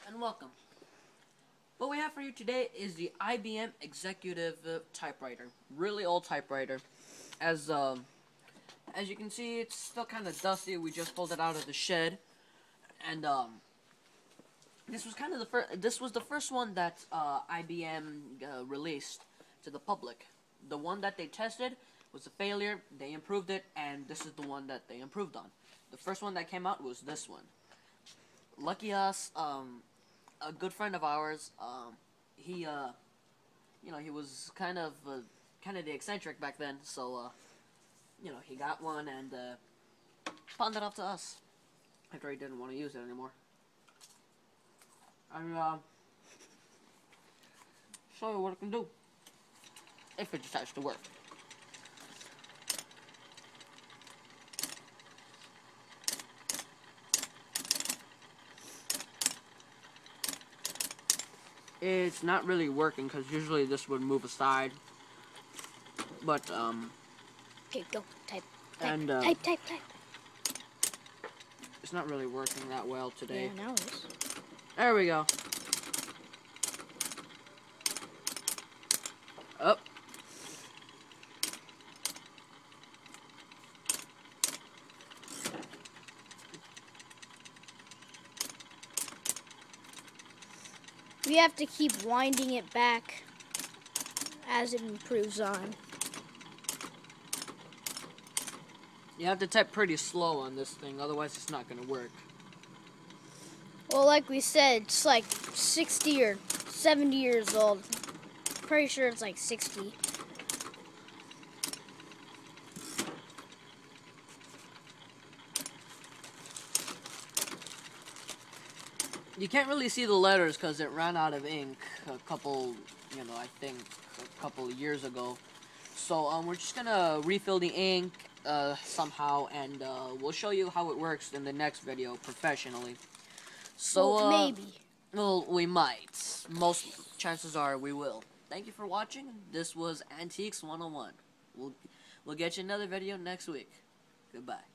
and welcome. What we have for you today is the IBM Executive Typewriter. Really old typewriter. As you can see, it's still kind of dusty. We just pulled it out of the shed, and this was kind of the first. This was the first one that IBM released to the public. The one that they tested was a failure. They improved it, and this is the one that they improved on. The first one that came out was this one. Lucky us, a good friend of ours, he was kind of the eccentric back then, so, he got one and, pawned it off to us, after he didn't want to use it anymore. And, show you what it can do, if it decides to work. It's not really working because usually this would move aside, but okay, go type. And type. It's not really working that well today. Yeah, now it is. There we go. Up. We have to keep winding it back as it improves on. You have to type pretty slow on this thing, otherwise it's not going to work. Well, like we said, it's like 60 or 70 years old. Pretty sure it's like 60. You can't really see the letters because it ran out of ink a couple, I think a couple of years ago. So we're just gonna refill the ink somehow, and we'll show you how it works in the next video professionally. So well, maybe. Well, we might. Most chances are we will. Thank you for watching. This was Antics 101. We'll get you another video next week. Goodbye.